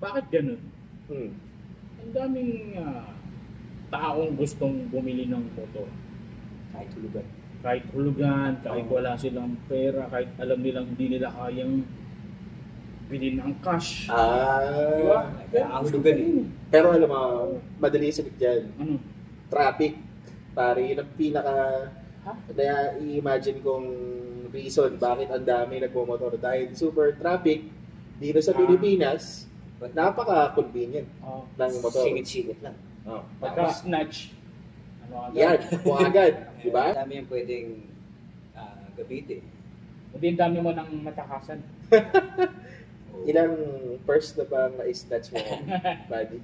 bakit ganun? Ang daming taong gustong bumili ng motor. Kahit hulugan. Kahit hulugan, kahit wala silang pera, kahit alam nilang hindi nila kayang bilhin ng cash. Diba? Ang hulugan eh. Pero alam mo, madali sagot dyan. Ano? Traffic. Pare, yun ang pinaka... i-imagine kong reason bakit ang dami nagmumotor. Dahil super traffic dito sa Pilipinas, napaka-convenient ng motor. Singit-singit lang. Pagka-snatch. Yan, kung agad. Diba? Dami yung pwedeng gamitin. Hindi ang dami mo ng matakasan. Ilang first na bang na-snatch mo, buddy?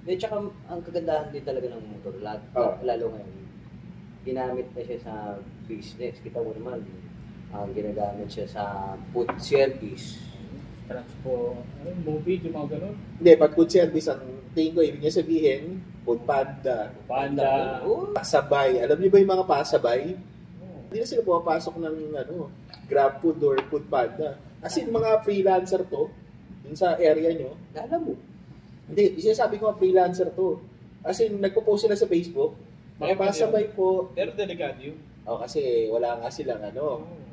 Hindi, tsaka ang kagandahan din talaga ng motor, lalo ngayon, ginamit na siya sa business. Kita mo naman, ginagamit siya sa food service. Transport, movie, yung mga ganun. Hindi, pag food service, ang tingin ko, ibig niya sabihin, food panda. Pasabay. Alam niyo ba yung mga pasabay? Hindi na sila pumapasok ng Grab food or food panda. As in, mga freelancer to, dun sa area nyo. Alam mo. Hindi, sinasabi ko freelancer to. As in, nagpo-post sila sa Facebook. Mga pasabay po. Pero delikado yun. Kasi wala nga silang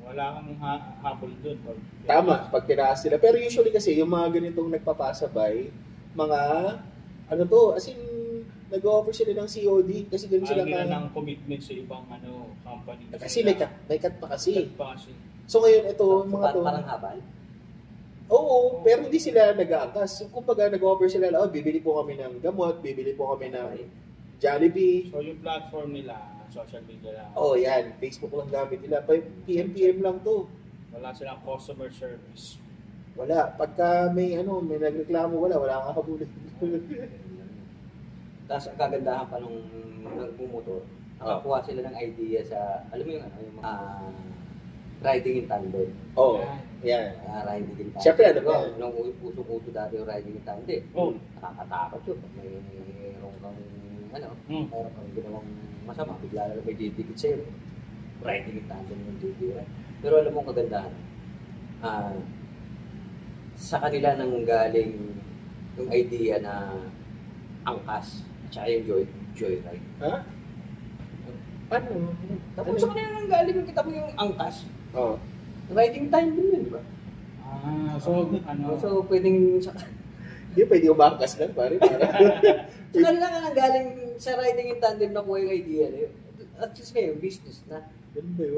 wala kang habol dun. Tama, pag tinaas sila. Pero usually kasi, yung mga ganitong nagpapasabay, mga, as in, nag-offer sila ng COD kasi ganun sila ng commitment sa ibang company. Kasi may cut pa kasi. So ngayon, ito, mga to. Parang habal? Oo, pero hindi sila nag-aangkas. Kung nag-offer sila, bibili po kami ng gamot, bibili po kami ng Jollibee. So yung platform nila, social media lang. Yan. Facebook lang gamit nila. PM lang to. Wala silang customer service. Wala. Pagka may nagreklamo, wala kang habulin. Tapos ang kagandahan pa nung nagmumotor, nakakuha sila ng idea sa, alam mo yung riding in tandem. Yan. Riding in tandem. Siyempre, nung uso-uso dati yung riding in tandem, nakakatakot yun. Mayroon kang, mayroon kang ginawang masama, bigla na may didikit sa'yo. Riding in tandem yung didikit. Pero alam mo ang kagandahan, sa kanila nang galing yung idea na angkas. Tsaka yung joyride. Paano? Tapos sa kanila nang galing, kita mo yung angkas. Riding time din yun, di ba? So pwedeng Hindi, pwede umangkas lang, pare. Sa kanila nga nang galing sa riding in tandem na kuha yung idea na yun. At just ngayon, business na.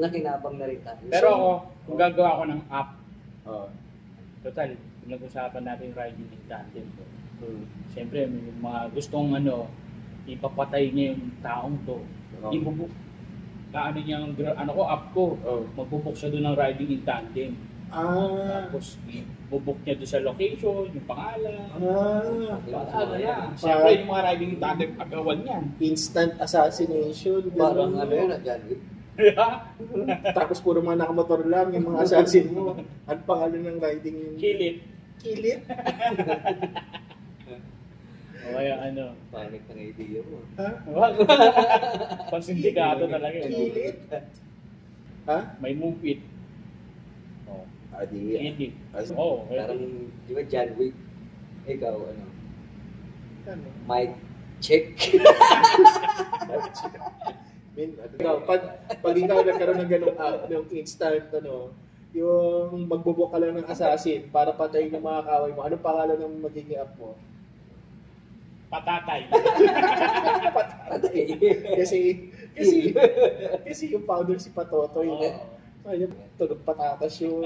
Nakinabang na rin tayo. Pero ako, kung gagawa ko ng app, total, nag-usapan natin riding in tandem. Siyempre, may mga gustong ipapatay niya yung taong to. Ibubuk. App ko. Magbubuk siya doon ng riding in tandem. Tapos, bubuk niya doon sa location, yung pangalan. Siyempre, yung mga riding in tandem, agawan yan. Instant assassination. Parang yun, dyan. Tapos puro mga nakamotor lang yung mga assassin mo. Ano pangalan ng riding yung... Kilit? Kaya pangit ng idea mo. Pansindikato talaga yun. Kilit? May move it. Kilit. Parang, di ba John Wick? Ikaw, mic check. Pag ikaw nagkaroon ng ganung app, yung instant, yung magbubuk ka lang ng assassin para patayin yung mga kaway mo, anong pangalan ng magiging app mo? Patatay. Kasi yung founder si Patotoy. Ayun, tulog patatas yun.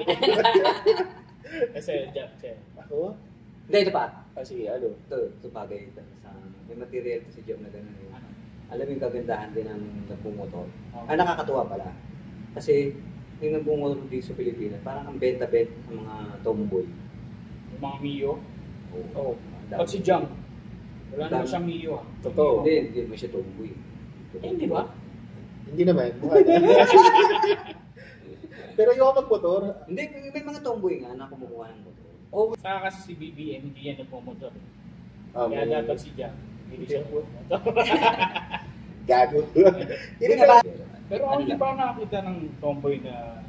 Kasi, ako? Hindi, ito pa. Kasi Ito bagay. May material kasi job na gano'n. Alam mo yung kagandahan din ng nagbumotor. Nakakatuwa pala. Kasi yung nagbumotor dito sa Pilipinas, parang ang benta-benta ng mga tomboy. Yung mga Mio? Pag si Jung, wala naman siyang Mio. Totoo. Hindi mo siya tomboy. Hindi ba? Hindi naman. Pero yung magmotor. Hindi, may mga tomboy nga na kumukuha ng motor. Saka kasi si BBM, hindi yan nagpumotor. Kaya dapat si Jung. Hindi siya pumotor. Gago. Pero hindi pa nakakita ng tomboy na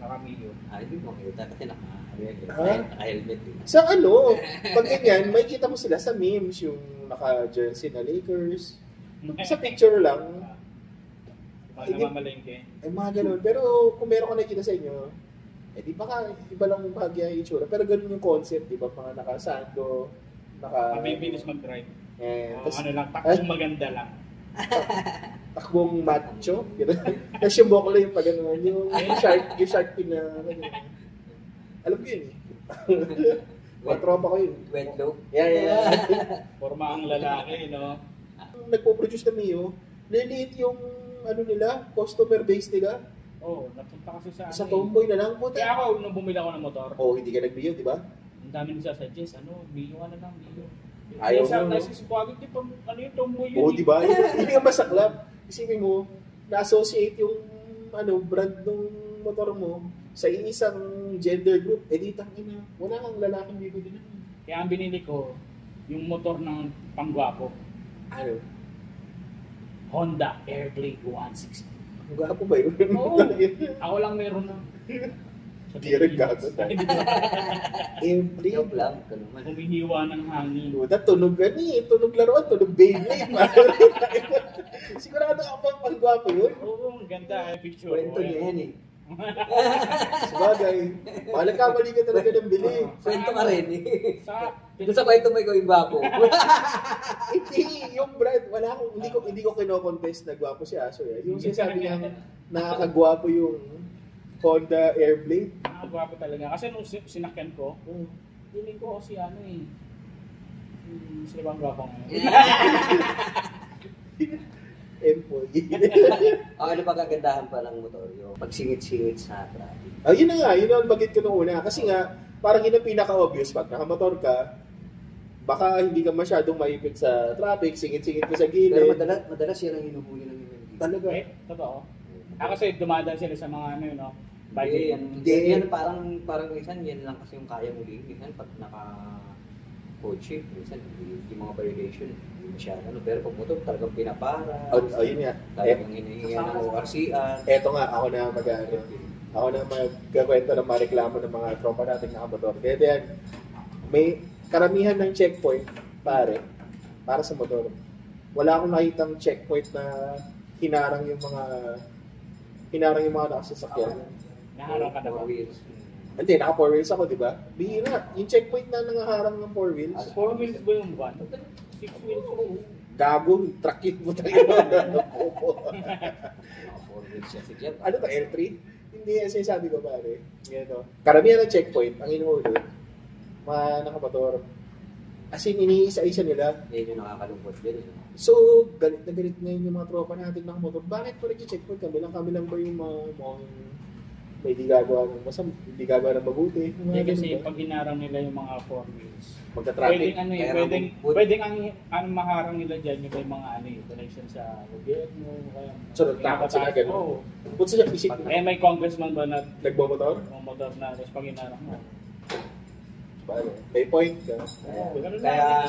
naka-Mio. Hindi mo makita kasi Helmet. Sa ano, pag ganyan, may kita mo sila sa memes, yung naka-jersey na Lakers. Sa picture lang. Mga namamalengke. Ay, mga ganun. Pero kung meron ka nakikita sa inyo, di baka iba lang bahagya yung itsura. Pero ganun yung concept, di ba? Mga naka-sando, Mabibilis mag-drive. Ano lang, takbong maganda lang. Takbong macho. Tapos yung bokla yung pag-ano, yung shark pin na, alam ko yun eh. Tropa ko yun. Wet look. Yeah. Forma ang lalaki, no? Nagpo-produce na Mio, liliit yung ano nila, customer base nila. Napunta kasi sa tomboy na lang. Kaya ako, nung bumili ako ng motor. Hindi ka nag-Mio, di ba? Ang dami nila suggest, Mio ka na lang, Mio. Ayaw mo. Nasisipagod yung tomboy yun. Di ba? Hindi ka masaklap. Isipin mo, na-associate yung brand ng motor mo sa isang gender group. Di tangina, wala kang lalaking bibili na. Kaya ang binili ko, yung motor ng panggwapo. Ano? Honda Airblade 160. Ang gwapo ba yun? Oo. Ako lang meron na. Hindi rin gato. Airblade. Joke lang. Ka naman. Humihiwa ng hangin. Tunog tunog laruan, tunog Beyblade. Sigurado ako pang gwapo yun. Oo, ang ganda picture. Kwento niya yan eh. Sabagay. Mali ka talaga ng bili. Kwento ka rin eh. Doon sa kwento mo ikaw yung gwapo. Hindi, yung brand, hindi ko kino-contest na gwapo si Aso. Yung sinasabi niya, nakakagwapo yung Honda Airblade. Nakakagwapo talaga. Kasi nung sinakyan ko, feeling ko si sino bang gwapo ngayon? Employee. Ano pa kagandahan pa ng motor? Yung pagsingit-singit sa traffic. Yun na nga, yun ang bagit ko nung una. Kasi nga, parang yun ang pinaka-obvious pag nakamotor ka, baka hindi ka masyadong maipit sa traffic, singit-singit ka sa gilid. Pero madalas yan ang hinuhuli ng MMD. Talaga? Totoo. Kasi dumadaan sila sa mga Hindi, biking. yan parang minsan yan lang kasi yung kaya mo din. Minsan pag naka-coach minsan yung mga violation, hindi masyado. Pero pag motor talagang pinapara. Yun nga. Talagang hinihinga ng ORCR. Eto nga, ako na magkakwento ng mga reklamo ng mga tropa natin nakamotor. Kaya yan, may karamihan ng checkpoint, para sa motor. Wala akong nakitang checkpoint na hinarang yung mga nakasasakyan. Naharang ka na ba? Hindi, naka 4 wheels ako, di ba? Bihira. Yung checkpoint na nangaharang ng 4 wheels. 4 wheels ba yung van? 6 wheels ko. Gago, truck mo talaga. Ano to, L3? Hindi, sinasabi ko pare. Karamihan ng checkpoint, ang inuulit, mga nakamotor. As in, iniisa-isa nila. Yan yung nakakalungkot din. So, galit na galit ngayon yung mga tropa natin nakamotor. Bakit pa nag-checkpoint? Kami lang ba yung mga may hindi gagawa ng masama, hindi gagawa ng mabuti. Hindi kasi pag hinarang nila yung mga 4 wheels, magka-traffic. Pwedeng ang maharang nila dyan yung may mga connection sa gobyerno. So, nagtakot sila gano'n. Punta siya isip na. May congressman ba na nagbomotor? Motor na tapos pag hinarang mo. May point ka. Kaya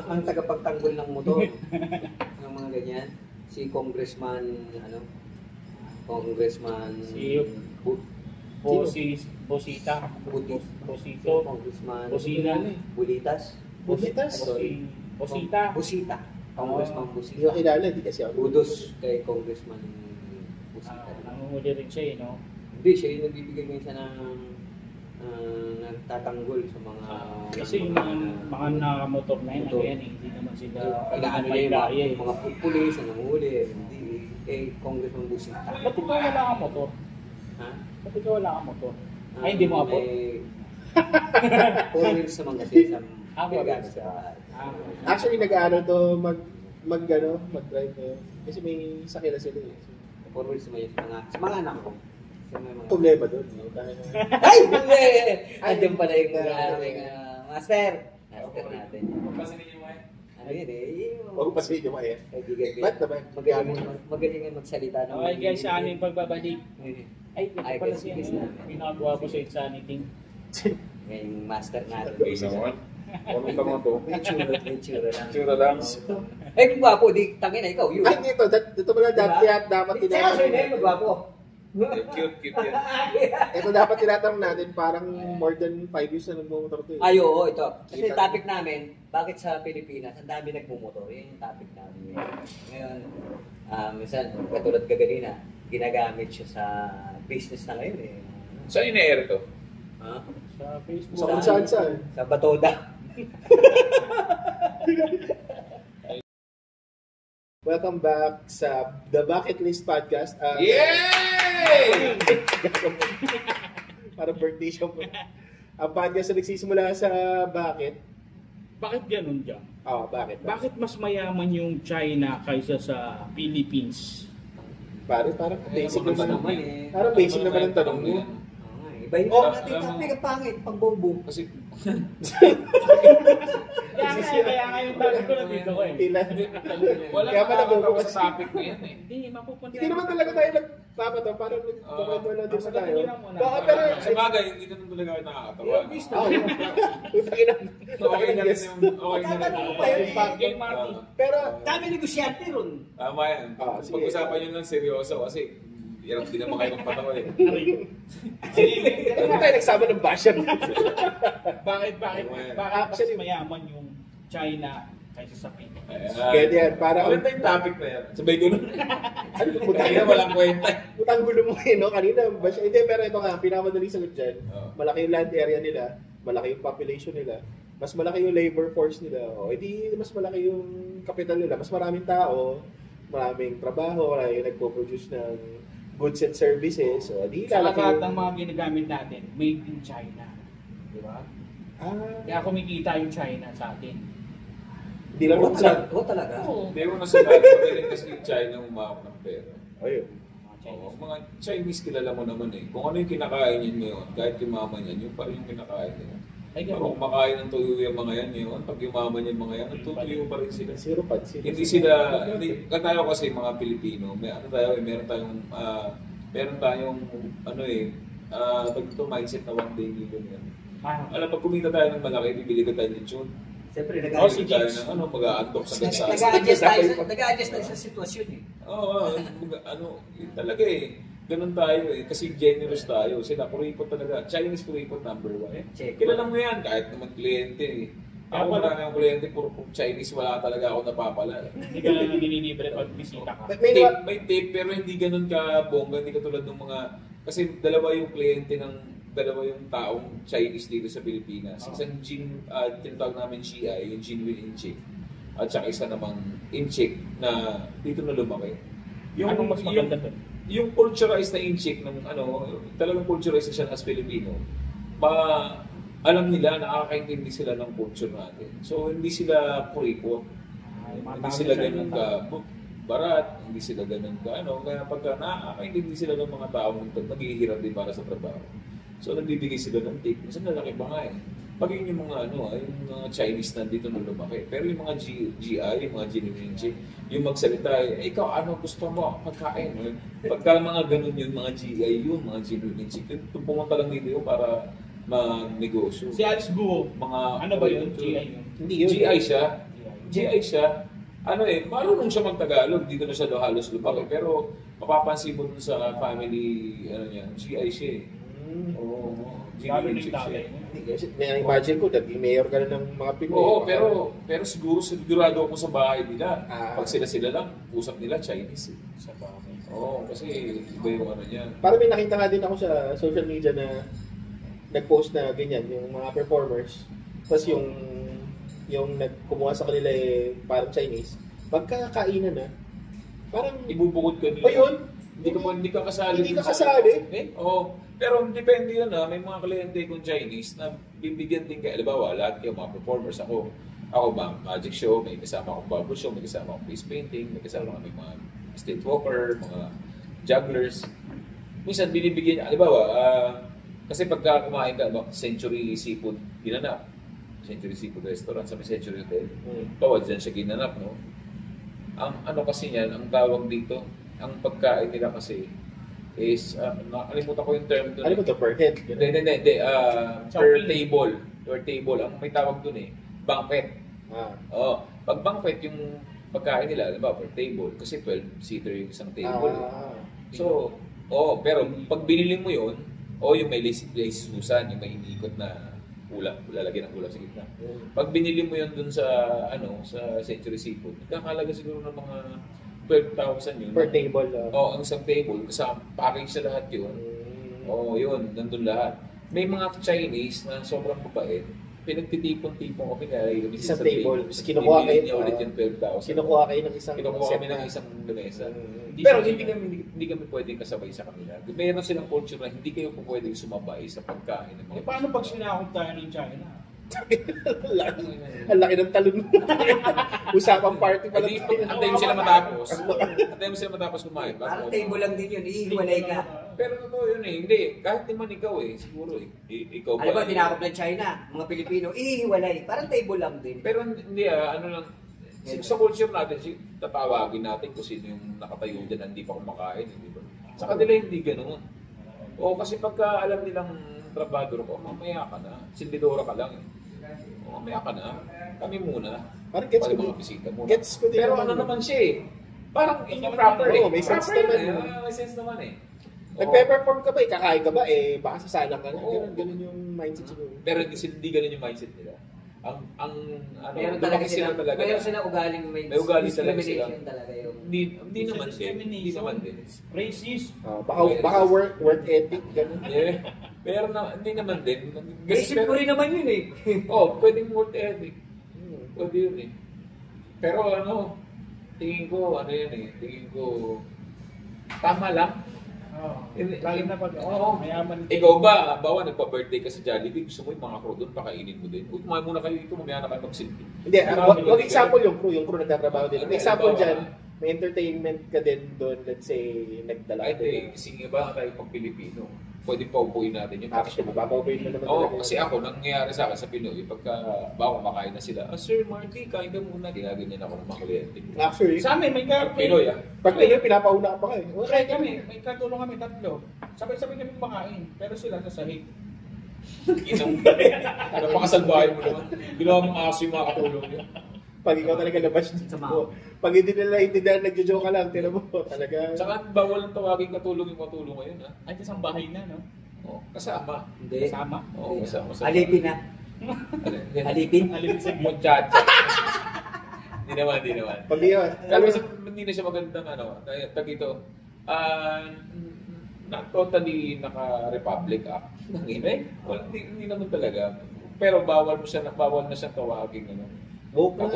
ang tagapagtanggol ng motor, ng mga ganyan, si Congressman, Bosita. Bosito. Congressman Bulitas. Bulitas? Bosita. Hindi Congressman ko Busita. kilala, hindi kasi ako. Budos kay Congressman Busita. Nanguhuli rin siya no? Hindi, siya yung nagbibigay minsan ng nagtatanggol sa mga kasi yung mga nakamotor na yun, hindi naman sila inaano niya yung mga pulis na nanguhuli, hindi kay Congressman Busita. Ba't ikaw wala kang motor? Ha? Ba't ikaw wala kang motor? Ay, hindi mo ako? 4 wheels naman kasi sa gagamit sa Actually, nag-aaral to mag-drive na yun. Kasi may sakila sila eh. 4 wheels naman yun sa mga anak ko. Problema doon. Ay! Hindi! Andiyan pala yung master. Master natin. Ano yun eh? Huwag pa sa inyo maya. Ba't naman? Magaling nga magsalita. Okay guys, sa aming pagbabalik. Ay, ito pala siya. Pinagawa ko sa insanity. Yung master natin. Ano ka mga to? Tsura lang. Eh, kung gwapo, di tangin na ikaw. Ay, dito pala dapat Saka siya na yung gwapo. Cute yan. Ito dapat tinatanong natin, parang more than 5 years na nagmumotor to. Ay, oo, ito. Kasi topic namin, bakit sa Pilipinas, ang dami nagmumotor. Yan yung topic namin. Ngayon, minsan, katulad kaganina, ginagamit siya sa business na ngayon eh. Saan ina-air to? Ha? Sa Facebook. Sa kung saan. Sa Batoda. Welcome back sa The Bucket List Podcast. Yay! Para birthday siya po. Ang podcast na nagsisimula sa bakit? Bakit ganun dyan? Bakit? Bakit mas mayaman yung China kaysa sa Philippines? Parang basic Ano ba naman. naman eh. Parang basic naman ang tanong mo. Iba yung natin topic, ang pangit, pang bobo. Kasi Kaya nga yung tanong ko nandito ko eh. Ilan? wala Kaya pala nakakatawa bukas. sa topic na yan eh. Hindi, mapupunta. Hindi naman talaga tayo nagpapato. Parang nagpapato lang din sa tayo. Baka Ah, pero... Sa bagay, hindi naman talaga kayo nakakatawa. Utangin na. Okay na rin yung okay na rin. Tatanong ko pa yun. Kay Marty. Pero... Dami negosyante ron. Tama yan. Sige. Pag-usapan nyo lang seryoso kasi hirap din naman kayo magpatawa eh. Ano tayo nagsama ng basher? Bakit mas mayaman yung China kaysa sa Philippines? Kaya yan, parang... Maganda yung topic na yan. Sabay ko nun. Ano, Kaya walang kwenta. Utang gulo mo eh, no? Kanina, hindi, pero ito nga, pinakamadali sagot dyan. Malaki yung land area nila, malaki yung population nila, mas malaki yung labor force nila, edi mas malaki yung capital nila, mas maraming tao, maraming trabaho, maraming nagpo-produce ng goods and services, so di Sa lalaki lahat ng mga ginagamit natin, made in China. Di ba? Kaya kumikita yung China sa atin. Hindi lang Oo naman talaga. Oo talaga. Hindi ko nasabi. Magaling kasi yung China umawak ng pera. Ayun. Mga Chinese. Oo, mga Chinese kilala mo naman eh. Kung ano yung kinakain yun ngayon, kahit yumaman yan, yung pa rin yung kinakain nila. Ay, Kung gano'n. kumakain ng tuyo yung mga yan ngayon, pag yumaman yung mga yan, nagtutuyo pa rin sila. Zero pansin. Hindi sila, tayo kasi mga Pilipino, may ano tayo, meron tayong mindset na one day million yan. Alam, pag kumita tayo ng malaki, bibili ka tayo ng tune. Siyempre, Bibili tayo ng mag-a-unlock sa gansa. nag-a-adjust tayo sa sitwasyon eh. Oo, yun talaga eh. Ganun tayo eh. Kasi generous tayo. Sila, kuripot talaga. Chinese kuripot number 1. Check. Kilala mo yan, kahit naman kliyente eh. Ako marami akong kliyente, puro Chinese, wala talaga ako napapala. Hindi ka lang nililibre pag bisita ka. May tip, pero hindi ganun ka bongga, hindi katulad ng mga, kasi dalawa yung taong Chinese dito sa Pilipinas. Isang tinatawag namin GI, yung genuine incheck. At saka isa namang incheck na dito na lumaki. Anong mas maganda doon? Yung culturized na incheck ng talagang culturized na siya as Pilipino, alam nila, nakakaintindi sila ng culture natin. So, hindi sila kuripot. Hindi sila ganun ka barat, hindi sila ganun ka kaya pagka nakakaintindi sila ng mga tao naghihirap din para sa trabaho. So, nagbibigay sila ng tip. Minsan lalaki pa nga eh. Pag yun yung mga yung mga Chinese nandito na lumaki. Pero yung mga GI, yung mga genuine check, yung magsalita ikaw ano gusto mo pagkain? Pagka mga ganun yung mga GI yun, mga genuine check, pumunta lang dito yun para magnegosyo. Si Alice Guo, Mga ano ba yun? GI yun? Hindi yun. GI siya. Marunong siya mag-Tagalog, dito na siya halos lumaki. Pero mapapansin mo dun sa family, GI siya eh. Oo, Lalo genuine ng check tatay siya. mo. Imagine ko, naging mayor ka na ng mga Pinoy. Oo, pero sigurado ako sa bahay nila. Ah. Pag sila lang, usap nila Chinese. Sa bagay. Oo, kasi iba yung niyan. Parang may nakita nga din ako sa social media na nag-post na ganyan, yung mga performers. Tapos yung nagkumuha sa kanila parang Chinese. Pagkakainan na, parang... Ibubukod ka nila. O yun? Hindi ka kasali. Hindi ka kasali? Oo. Pero depende yun may mga kliyente kong Chinese na bibigyan din kayo. Halimbawa, lahat kayo mga performers. Ako ba, magic show, may kasama akong bubble show, may kasama akong face painting, may kasama kami mga street walker, mga jugglers. Minsan binibigyan niya, halimbawa, kasi pagka kumain ka, Century Seafood ginanap. Century Seafood Restaurant sa may Century Hotel. Bawa dyan siya ginanap, no? Ang kasi niyan, ang tawag dito, ang pagkain nila kasi is, nakalimutan ko yung term doon. Ano ba ito? Per head? Hindi. Per table. Ang may tawag doon banquet. Pag banquet, yung pagkain nila, diba, per table. Kasi 12-seater yung isang table. So, Oo, pero pag binili mo yun, yung may lazy Susan, yung may inikot na lalagyan ng ulam sa gitna. Pag binili mo yun dun sa sa Century Seafood, kakalaga siguro ng mga 12,000 yun. Per table. Oo, ang isang table, kasama package sa lahat yun. Oo, yun, nandun lahat. May mga Chinese na sobrang mabait, pinagtitipon-tipon kami kaya isang table. Kinukuha kayo niya ulit yung 12,000. Kinukuha kayo ng isang kami ng isang lamesa. Pero hindi kami pwedeng kasabay sa kanila. Mayroon silang culture na hindi kayo po pwedeng sumabay sa pagkain ng mga. Paano pag sinakot tayo ng China? Ang laki ng talon mo. Usapang party pala. Antayin mo sila matapos. Antayin mo sila matapos kumain. Parang table lang din yun, iiwalay ka. Pero totoo yun Hindi. Kahit naman ikaw siguro ikaw ba? Alam ba, tinakop ng China, mga Pilipino, iiwalay. Parang table lang din. Pero hindi lang. Sa culture natin, tatawagin natin kung sino yung nakatayo dyan na hindi pa kumakain. Di ba? Sa kanila hindi ganoon. Kasi pagka alam nilang trabador ko, mamaya ka na. Sindidora ka lang mamaya ka na. Kami muna. Parang gets ko mga bisita muna. Gets ko din. Pero naman siya parang improper may sense naman. May sense naman Nag-peppercorn ka ba? Kakain ka ba? Baka sasalang ka na. Ganun yung mindset siguro. Pero hindi ganun yung mindset nila. Meron talaga sila ugaling may ugali talaga sila. Talaga yung hindi naman din. Racist. Baka work ethic ganun. Pero hindi naman din. Isip ko rin naman yun pwedeng work ethic. Pwede yun Pero tingin ko tama lang. Lagi na pag mayaman. Ikaw ba, nagpa-birthday ka sa Jollibee, gusto mo yung mga crew doon, pakainin mo din. Kumain muna kayo dito, mamaya na kayo magsilbi. Hindi, wag example yung crew nagtatrabaho din. Example dyan, may entertainment ka din doon, let's say, nagdala ka din. Kasi iba tayo pag Pilipino, pwede paupuin natin yun. Actually, papaupuin mo naman talaga. Kasi ako, nangyayari sa akin sa Pinoy, pagka kumakain na sila, Sir Marty, kain ka muna, ginaganyan ako ng mga kliyente. Actually, sa amin, may Pinoy pag Pinoy, pinapauna ka pa kayo. Okay kami, may katulong kami tatlo. Sabay-sabay kami kumakain, pero sila sa sahig. Napakasalbahin mo naman. Ginawa mong aso yung mga katulong niya. Pag ikaw talaga labas dito. Pag hindi nila intindihan, nagjo-joke ka lang, tinan mo, talaga. Saka bawal ang tawagin katulong yung matulong ngayon, Ay, isang bahay na, no? Kasama. Hindi. Kasama? Kasama. Alipin na. Alipin? Alipin sa muchacha. Hindi naman. Pag yun. Hindi na siya magandang tag ito. Not totally naka-Republic Act. Hindi naman talaga. Pero bawal na siyang tawagin, Woke na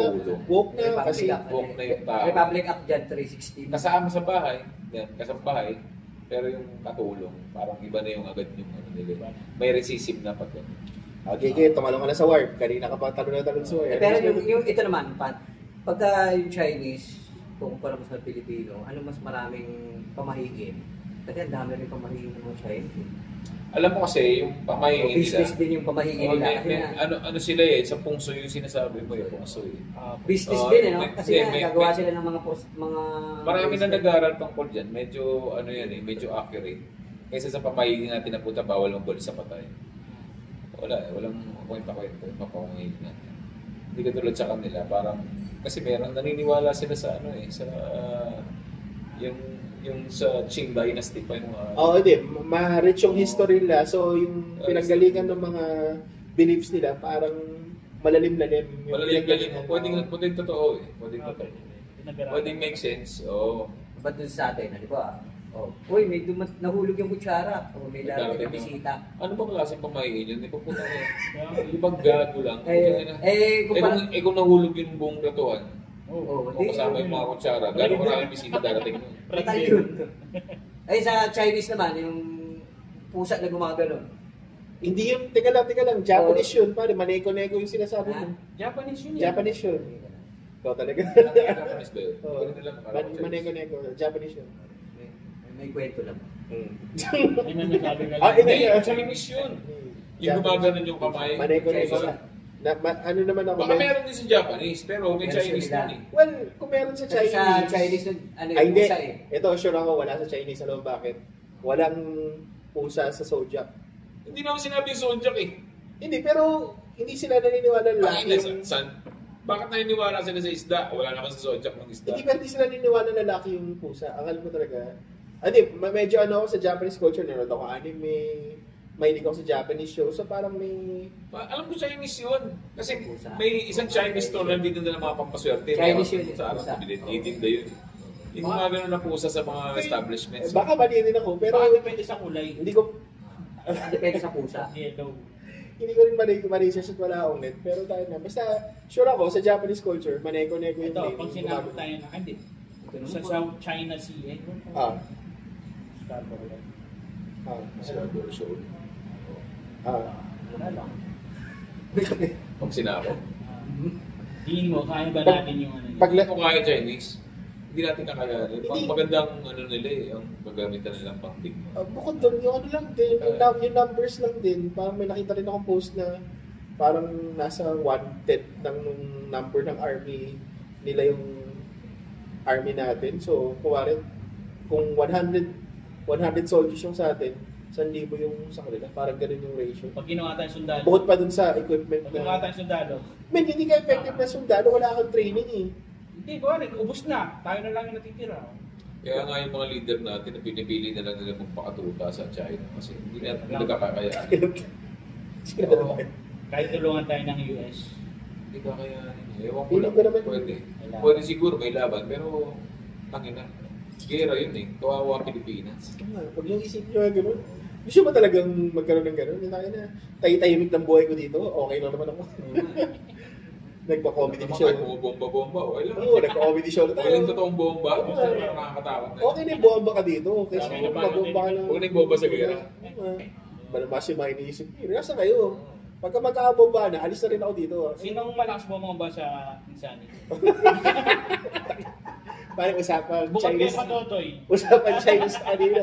kasi woke na yung tao. Republic Act dyan, 316. Kasama sa bahay, kasambahay, pero yung katulong, parang iba na yung agad yung nila. May resistive na pag Okay, tumalong ka na sa warp. Kanina ka pa talon sa warp. Pero yung ito naman, pagka yung Chinese, kumpara mo sa Pilipino, ano mas maraming pamahiin? Kasi ang dami rin pamahiin ng mga Chinese. Alam mo kasi, yung pamahiin nila. Business din yung pamahiin nila. Ano sila sa pungsoy yung sinasabi mo yung pungsoy. Business din kasi gagawa sila ng mga marami na nag-aaral tungkol dyan. Medyo medyo accurate. Kaysa sa pamahiin natin na puta, bawal mong sa patay. Walang kwenta-kwenta yung pamahiin natin. Hindi ka tulad sa kanila, parang kasi meron naniniwala sila sa sa yung sa Qing Dynasty pa yung hindi. Ma-rich yung history nila. So, yung pinanggalingan ng mga beliefs nila, parang malalim-lalim. Malalim-lalim. Pwedeng totoo Pwedeng make sense. Ba't dun sa atin, di ba? Uy, may nahulog yung kutsara. May darating na bisita. Ano ba klaseng pamahiin yun? Hindi ko punta ngayon. Ibang gago lang. Kung nahulog yung buong platuan, kasama yung mga kutsara, gano'n maraming bisita darating nun. Patay yun. Sa Chinese naman, yung pusa na gumagano'n. Hindi yung, teka lang, Japanese yun, pare, maneko-neko yung sinasabi mo. Japanese yun. Ikaw talaga. Japanese ba yun? Maneko-neko, Japanese yun. May kwento lang. Hindi, Chinese yun. Yung gumagano'n yung kamay. Maneko-neko. Ano naman ako? Baka meron din sa Japanese, pero may Chinese din Well, kung meron sa Chinese. Sa Chinese, hindi. Ito, sure ako, wala sa Chinese. Alam mo bakit? Walang pusa sa Zodiac. Hindi naman sinabi yung Zodiac Hindi, pero hindi sila naniniwala lalaki. Bakit naniniwala sila sa isda? Wala naman sa Zodiac ng isda. Hindi sila naniniwala lalaki yung pusa. Akala mo talaga, Medyo ako sa Japanese culture, nanonood ako anime, mahilig ako sa Japanese show, so parang may... Alam ko Chinese yun. Kasi may isang Chinese store na dito na mga pampaswerte. Chinese yun. Sa alam, itinda yun. Yung mga ganun na pusa sa mga establishments. Baka mali din ako, pero... Baka depende sa kulay. Hindi ko... Depende sa pusa. Yellow. Hindi ko rin ma-research at wala akong net, pero tayo na. Basta, sure ako, sa Japanese culture, maneko-neko yung Ito, pag sinabi tayo na, hindi. Sa South China Sea, Scarborough. Scarborough show. Wala lang. Pag sinabi. Tingin mo, kaya ba natin yung ano? Pag Kung kaya Chinese, hindi natin kakayanin. Pag magandang ano nila yung gagamitan nilang pang-big. Bukod doon, yung ano lang din, yung numbers lang din, parang may nakita rin akong post na parang nasa 1/10 ng number ng army nila yung army natin. So, kung 100 soldiers yung sa atin, 1,000 yung sa kanila. Parang ganun yung ratio. Pag ginawa tayong sundalo. Bukod pa dun sa equipment Pag ginawa tayong sundalo. Hindi ka effective na sundalo, wala kang training eh. Hindi, ubos na. Tayo na lang yung natitira. Kaya nga yung mga leader natin, pinipili na lang nila magpakatuta sa China kasi hindi na nagkakayaan. Kahit tulungan tayo ng US. Hindi kakayanin. Ewan ko Feeling lang. ko naman. Pwede siguro may laban, pero tangina. Gera yun eh. Kawawa ang Pilipinas. Huwag yung isip nyo gano'n. Gusto mo talagang magkaroon ng gano'n? Tayo-tahimik ng buhay ko dito, okay lang naman ako. Nagpa-comedy show. Kahit bumomba-bomba, okay lang. Oo, nagpa-comedy show na tayo. Huwag yung totoong bomba. Nakakatakot na. Okay na yung bomba ka dito. Kasi Okay, kung pabomba ka lang. Huwag na yung bomba sa gera. Malamas yung mga iniisip. Nasa kayo. Pagka magkakabomba na, alis na rin ako dito. Sinong malakas bumomba sa Insani? Parang usapan Bukod kay Chinese. Patotoy. Usapan Chinese kanina.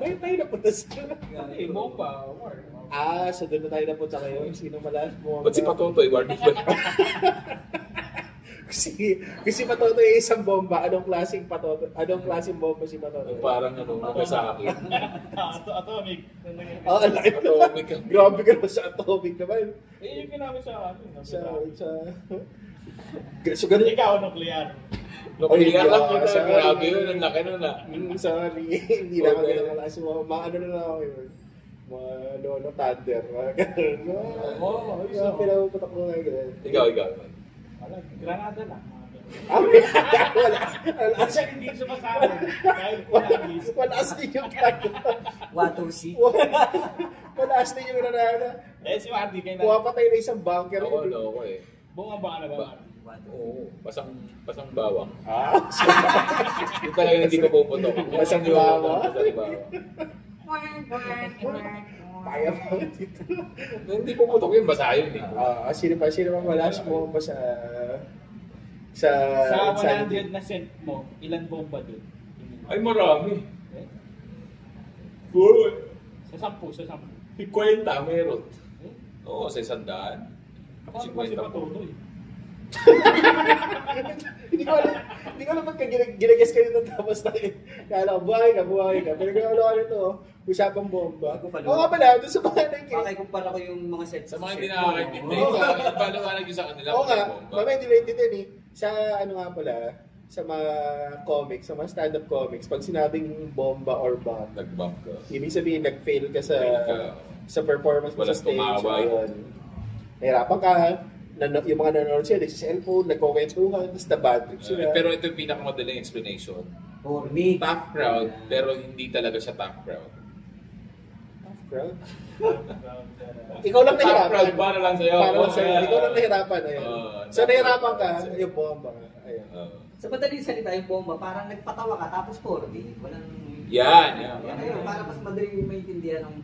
May tayo napunta sa... Hindi, bomba. War. So doon na tayo napunta ngayon. Sino malakas mo? Ba't si Patotoy? Warning ba? Kasi Patotoy ay isang bomba. Anong klaseng Patotoy? Anong klaseng bomba si Patotoy? Parang sa akin. Atomic. Ang laki Atomic. Grabe ka naman sa atomic naman. Yung ginamit sa atin. So, ganun. Ikaw, nuclear. Nuclear lang Ay, kita. Grabe yun. Ang laki nun ah. Sorry. Hindi na kami nakalas. Mga ano na lang ako yun. Mga thunder. Mga ganun. Pinaputak mo nga ganun. Ikaw. Granada lang. Wala. Kasi hindi sumasama. Kahit Wala din yung tayo. Watusi. Wala din yung nanana. Si Marty, kayo na. Pumapatay na isang bunker. Ako eh. Bumaba na ba? Oo. Pasang bawang. Ah? Yung talaga hindi ko puputok. Pasang bawang? Pasang bawang. Kaya pa dito. Hindi puputok yun. Basa yun eh. Sino pa wala mo ba sa Sa 100 na cent mo, ilan bomba doon? Ay marami. Eh? Good. Sa 10. 50 meron. Eh? Oo, sa 100. Kasi ba si Patotoy? Hindi ko alam ba't ginagas kayo nung tapos tayo. Kala ko, buhay ka. Pero kung ano nito, usapang bomba. Oo nga pala, doon sa mga Pakikumpara ko yung mga set. Sa mga hindi nakakaintindi. Paliwanag yun sa kanila. Oo nga, mamaya hindi naintindihan eh. Sa ano nga pala, sa mga comics, sa mga stand-up comics, pag sinabing bomba or bomb, Nag-bump ka. ibig sabihin nag-fail ka sa performance mo sa Walang stage. tumawa. Ayun. Nahirapan ka, yung mga nanonood sila, nagsiselfone, nagkukwentuhan, tapos na bad trip sila. Pero ito yung pinakamadaling explanation. For me. Top crowd, pero hindi talaga siya top crowd. Tough crowd? Ikaw lang Top crowd, nahirapan. para lang sa'yo. Para lang sa'yo. Ikaw lang nahirapan. Ayun. So nahirapan ka, yung bomba. Ayun. Sa madaling salita yung bomba, parang nagpatawa ka tapos 4D. Walang... Yan. Ayun, para mas madaling maintindihan ng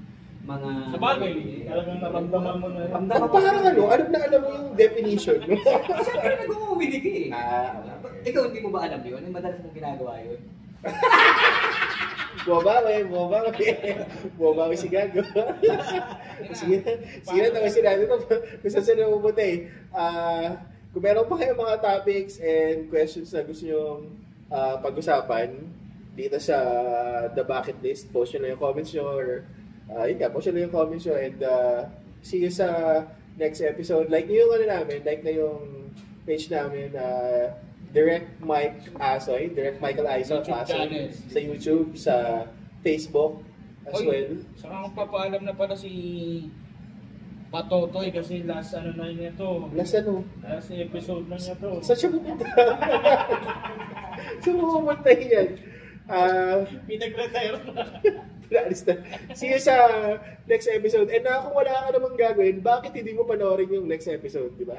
mga... Sa bagay, talagang naramdaman mo na yun. Parang alam na alam mo yung definition. Siyempre nag-comedy ka eh. Ikaw hindi mo ba alam yun? Yung madalas mong ginagawa yun? Bumabawi si Gago. Sige na, tawasin natin ito. Kung saan sila pupunta eh. Kung meron pa kayong mga topics and questions na gusto nyo pag-usapan dito sa The Bucket List, post nyo lang yung comments nyo or post nyo lang yung comments nyo and see you sa next episode. Like nyo yung namin, like na yung page namin, Direct Mike Asoy, Direct Michael Asoy Asoy sa YouTube, sa Facebook as well. Saka magpapaalam na pala si Patotoy kasi last ano na niya to. Last ano? Last episode na niya to. Saan siya pupunta? Saan mo pupunta yan? Pinag-retire na. Pinaalis na. See you sa next episode. And kung wala ka namang gagawin, bakit hindi mo panoorin yung next episode, di ba?